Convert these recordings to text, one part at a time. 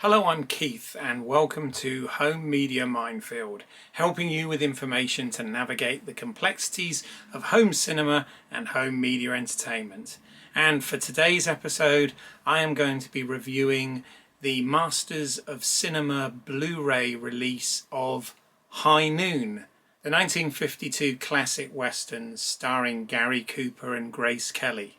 Hello, I'm Keith and welcome to Home Media Minefield, helping you with information to navigate the complexities of home cinema and home media entertainment. And for today's episode, I am going to be reviewing the Masters of Cinema Blu-ray release of High Noon, the 1952 classic western starring Gary Cooper and Grace Kelly.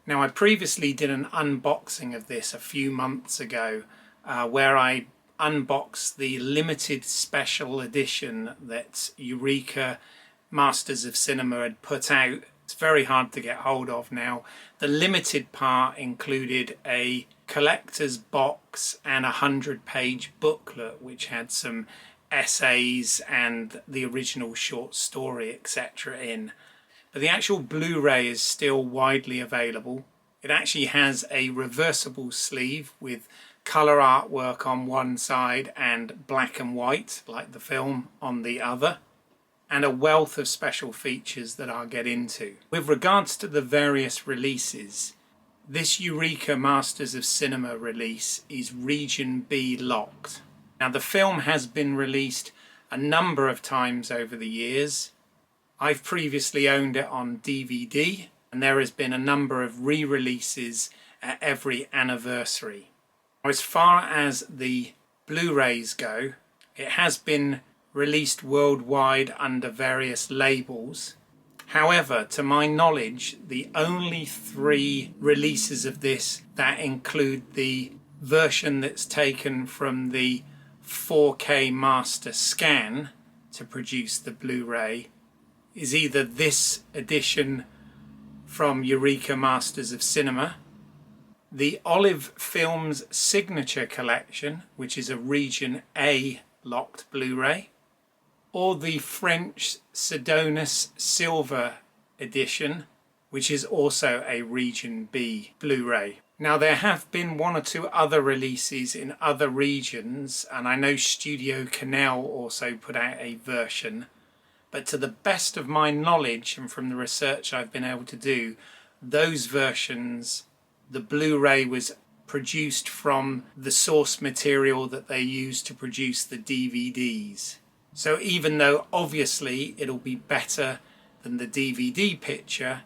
Now, I previously did an unboxing of this a few months ago where I unboxed the limited special edition that Eureka Masters of Cinema had put out. It's very hard to get hold of now. The limited part included a collector's box and a 100-page booklet which had some essays and the original short story, etc. in. But the actual Blu-ray is still widely available. It actually has a reversible sleeve with colour artwork on one side and black and white, like the film, on the other, and a wealth of special features that I'll get into. With regards to the various releases, this Eureka Masters of Cinema release is Region B locked. Now, the film has been released a number of times over the years. I've previously owned it on DVD, and there has been a number of re-releases at every anniversary. As far as the Blu-rays go, it has been released worldwide under various labels. However, to my knowledge, the only 3 releases of this that include the version that's taken from the 4K master scan to produce the Blu-ray is either this edition from Eureka Masters of Cinema, the Olive Films Signature Collection, which is a Region A locked Blu-ray, or the French Sidonis Silver Edition, which is also a Region B Blu-ray. Now, there have been 1 or 2 other releases in other regions, and I know Studio Canal also put out a version. But to the best of my knowledge and from the research I've been able to do, those versions, the Blu-ray was produced from the source material that they used to produce the DVDs. So even though obviously it'll be better than the DVD picture,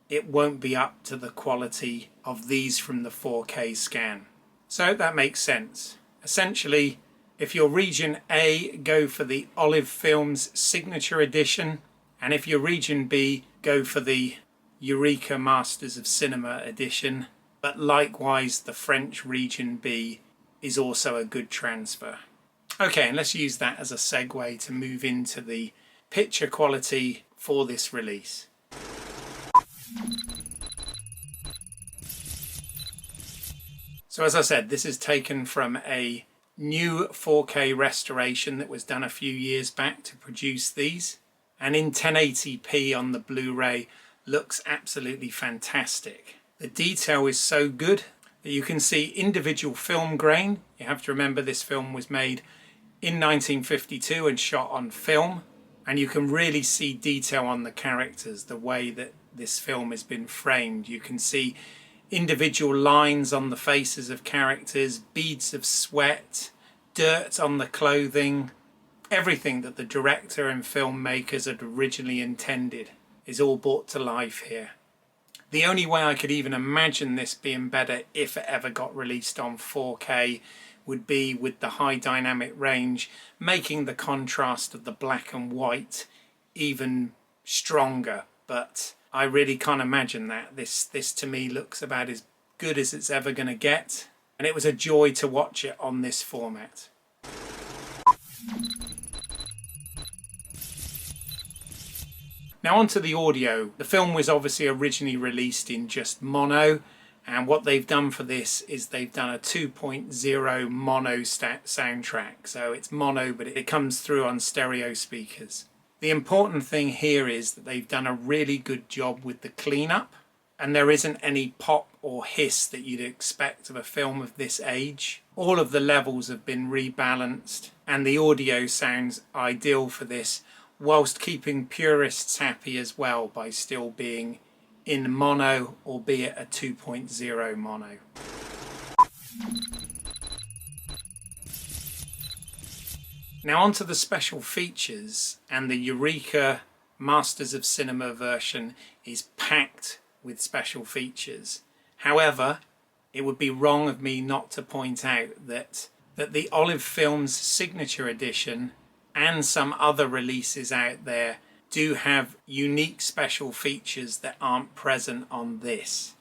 it won't be up to the quality of these from the 4K scan. So that makes sense. Essentially, if you're Region A, go for the Olive Films Signature Edition, and if you're Region B, go for the Eureka Masters of Cinema Edition. But likewise, the French Region B is also a good transfer. Okay, and let's use that as a segue to move into the picture quality for this release. So as I said, this is taken from a new 4K restoration that was done a few years back to produce these, and in 1080p on the Blu-ray looks absolutely fantastic. The detail is so good that you can see individual film grain. You have to remember this film was made in 1952 and shot on film, and you can really see detail on the characters, the way that this film has been framed. You can see individual lines on the faces of characters, beads of sweat, dirt on the clothing. Everything that the director and filmmakers had originally intended is all brought to life here. The only way I could even imagine this being better if it ever got released on 4K would be with the high dynamic range, making the contrast of the black and white even stronger. But I really can't imagine that. This to me looks about as good as it's ever going to get, and it was a joy to watch it on this format. Now onto the audio. The film was obviously originally released in just mono, and what they've done for this is they've done a 2.0 mono soundtrack. So it's mono, but it comes through on stereo speakers. The important thing here is that they've done a really good job with the cleanup, and there isn't any pop or hiss that you'd expect of a film of this age. All of the levels have been rebalanced, and the audio sounds ideal for this, whilst keeping purists happy as well by still being in mono, albeit a 2.0 mono. Now onto the special features, and the Eureka Masters of Cinema version is packed with special features. However, it would be wrong of me not to point out that the Olive Films Signature Edition and some other releases out there do have unique special features that aren't present on this.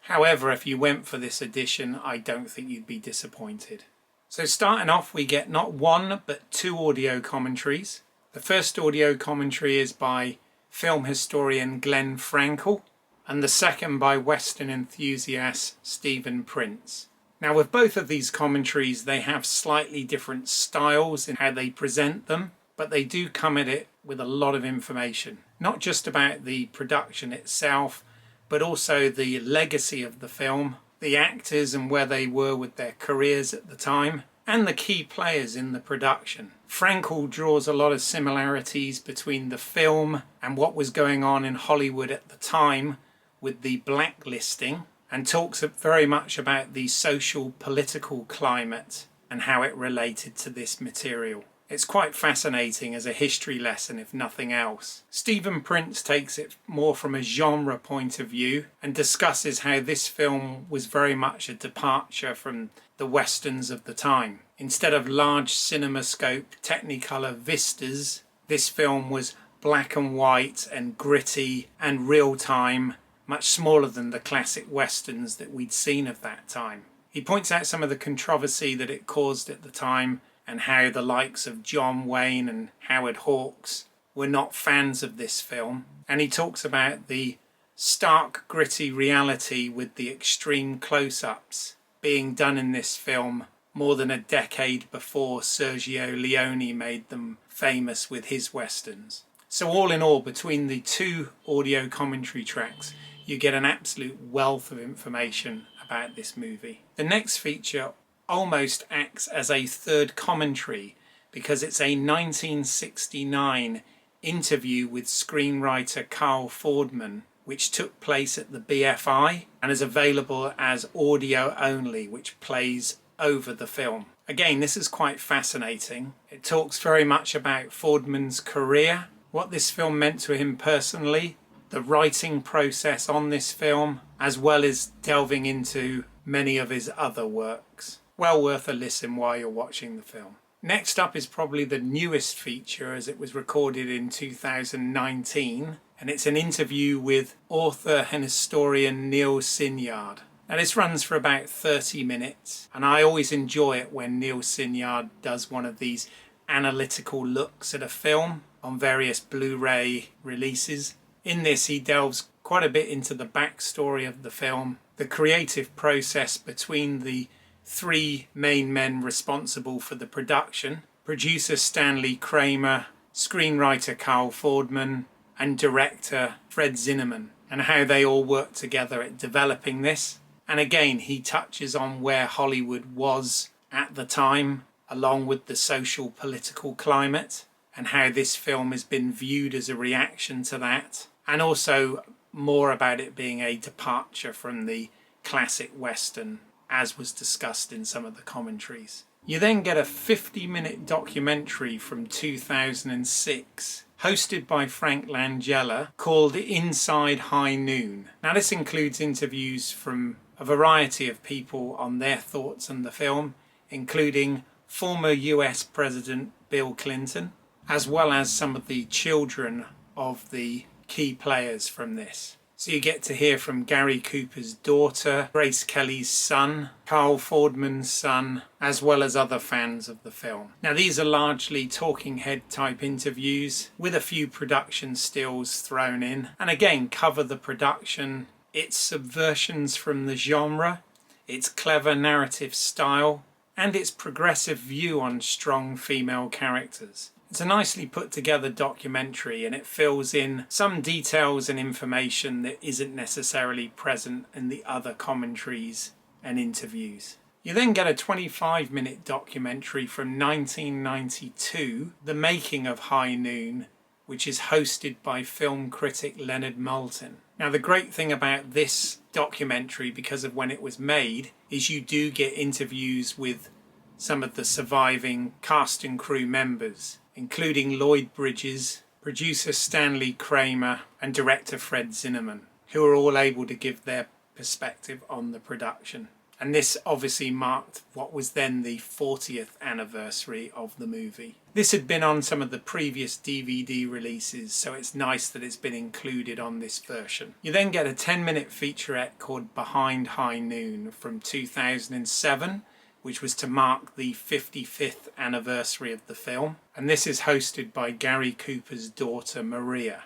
However, if you went for this edition, I don't think you'd be disappointed. So starting off, we get not one but two audio commentaries. The first audio commentary is by film historian Glenn Frankel, and the second by Western enthusiast Stephen Prince. Now with both of these commentaries, they have slightly different styles in how they present them, but they do come at it with a lot of information. Not just about the production itself, but also the legacy of the film, the actors and where they were with their careers at the time, and the key players in the production. Frankel draws a lot of similarities between the film and what was going on in Hollywood at the time with the blacklisting, and talks very much about the social political climate and how it related to this material. It's quite fascinating as a history lesson, if nothing else. Stephen Prince takes it more from a genre point of view and discusses how this film was very much a departure from the westerns of the time. Instead of large cinemascope Technicolor vistas, this film was black and white and gritty and real-time, much smaller than the classic westerns that we'd seen of that time. He points out some of the controversy that it caused at the time, and how the likes of John Wayne and Howard Hawks were not fans of this film. And he talks about the stark, gritty reality with the extreme close-ups being done in this film more than a decade before Sergio Leone made them famous with his westerns. So all in all, between the two audio commentary tracks, you get an absolute wealth of information about this movie. The next feature almost acts as a third commentary because it's a 1969 interview with screenwriter Carl Fordman, which took place at the BFI and is available as audio only, which plays over the film. Again, this is quite fascinating. It talks very much about Fordman's career, what this film meant to him personally, the writing process on this film, as well as delving into many of his other works. Well worth a listen while you're watching the film. Next up is probably the newest feature, as it was recorded in 2019, and it's an interview with author and historian Neil Sinyard. Now this runs for about 30 minutes, and I always enjoy it when Neil Sinyard does one of these analytical looks at a film on various Blu-ray releases. In this, he delves quite a bit into the backstory of the film, the creative process between the three main men responsible for the production: producer Stanley Kramer, screenwriter Carl Fordman, and director Fred Zinnemann, and how they all worked together at developing this. And again, he touches on where Hollywood was at the time, along with the social political climate, and how this film has been viewed as a reaction to that, and also more about it being a departure from the classic Western, as was discussed in some of the commentaries. You then get a 50-minute documentary from 2006, hosted by Frank Langella, called Inside High Noon. Now this includes interviews from a variety of people on their thoughts on the film, including former US President Bill Clinton, as well as some of the children of the key players from this. So you get to hear from Gary Cooper's daughter, Grace Kelly's son, Carl Fordman's son, as well as other fans of the film. Now these are largely talking head type interviews with a few production stills thrown in, and again cover the production, its subversions from the genre, its clever narrative style, and its progressive view on strong female characters. It's a nicely put together documentary, and it fills in some details and information that isn't necessarily present in the other commentaries and interviews. You then get a 25-minute documentary from 1992, The Making of High Noon, which is hosted by film critic Leonard Maltin. Now the great thing about this documentary, because of when it was made, is you do get interviews with some of the surviving cast and crew members, including Lloyd Bridges, producer Stanley Kramer and director Fred Zinnemann, who are all able to give their perspective on the production. And this obviously marked what was then the 40th anniversary of the movie. This had been on some of the previous DVD releases, so it's nice that it's been included on this version. You then get a 10-minute featurette called Behind High Noon from 2007, which was to mark the 55th anniversary of the film. And this is hosted by Gary Cooper's daughter, Maria.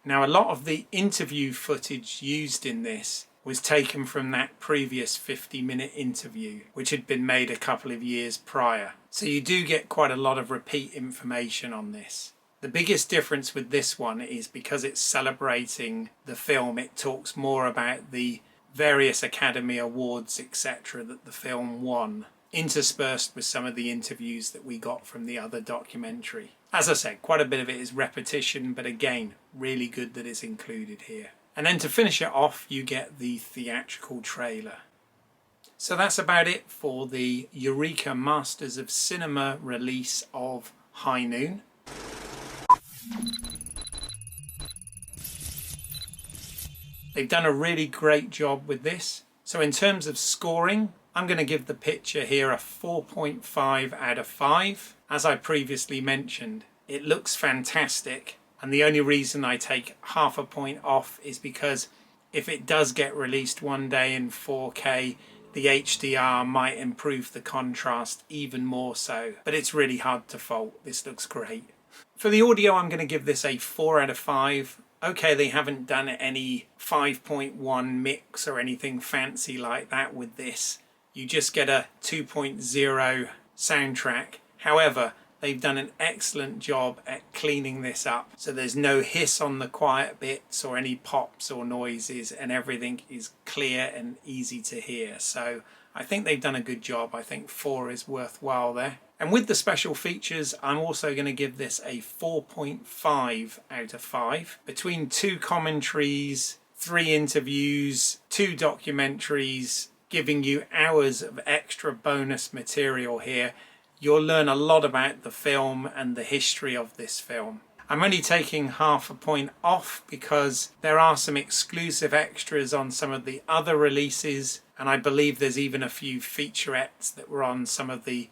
Now, a lot of the interview footage used in this was taken from that previous 50-minute interview, which had been made a couple of years prior. So you do get quite a lot of repeat information on this. The biggest difference with this one is because it's celebrating the film, it talks more about the various Academy Awards, etc. that the film won, interspersed with some of the interviews that we got from the other documentary. As I said, quite a bit of it is repetition, but again, really good that it's included here. And then to finish it off, you get the theatrical trailer. So that's about it for the Eureka Masters of Cinema release of High Noon. They've done a really great job with this. So in terms of scoring, I'm going to give the picture here a 4.5 out of 5. As I previously mentioned, it looks fantastic. And the only reason I take half a point off is because if it does get released one day in 4K, the HDR might improve the contrast even more so. But it's really hard to fault. This looks great. For the audio, I'm going to give this a 4 out of 5. Okay, they haven't done any 5.1 mix or anything fancy like that with this. You just get a 2.0 soundtrack. However, they've done an excellent job at cleaning this up, so there's no hiss on the quiet bits or any pops or noises, and everything is clear and easy to hear. So I think they've done a good job. I think 4 is worthwhile there. And with the special features, I'm also going to give this a 4.5 out of 5. Between 2 commentaries, 3 interviews, 2 documentaries, giving you hours of extra bonus material here, you'll learn a lot about the film and the history of this film. I'm only taking half a point off because there are some exclusive extras on some of the other releases, and I believe there's even a few featurettes that were on some of the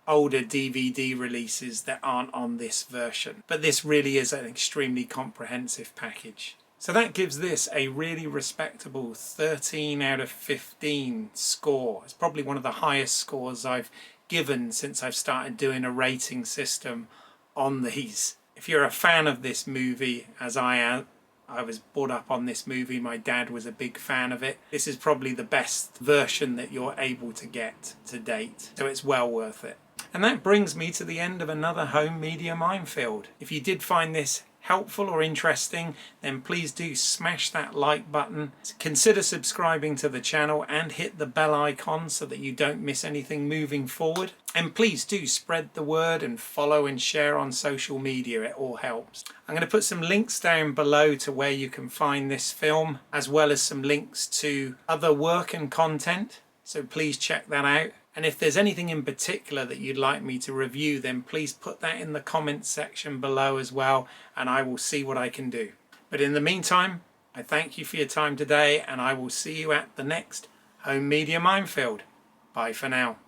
older DVD releases that aren't on this version. But this really is an extremely comprehensive package. So that gives this a really respectable 13 out of 15 score. It's probably one of the highest scores I've given since I've started doing a rating system on these. If you're a fan of this movie, as I am, I was brought up on this movie, my dad was a big fan of it, this is probably the best version that you're able to get to date, so it's well worth it. And that brings me to the end of another home media minefield. If you did find this helpful or interesting, then please do smash that like button. Consider subscribing to the channel and hit the bell icon so that you don't miss anything moving forward. And please do spread the word and follow and share on social media. It all helps. I'm going to put some links down below to where you can find this film, as well as some links to other work and content. So please check that out. And if there's anything in particular that you'd like me to review, then please put that in the comments section below as well, and I will see what I can do. But in the meantime, I thank you for your time today, and I will see you at the next Home Media Minefield. Bye for now.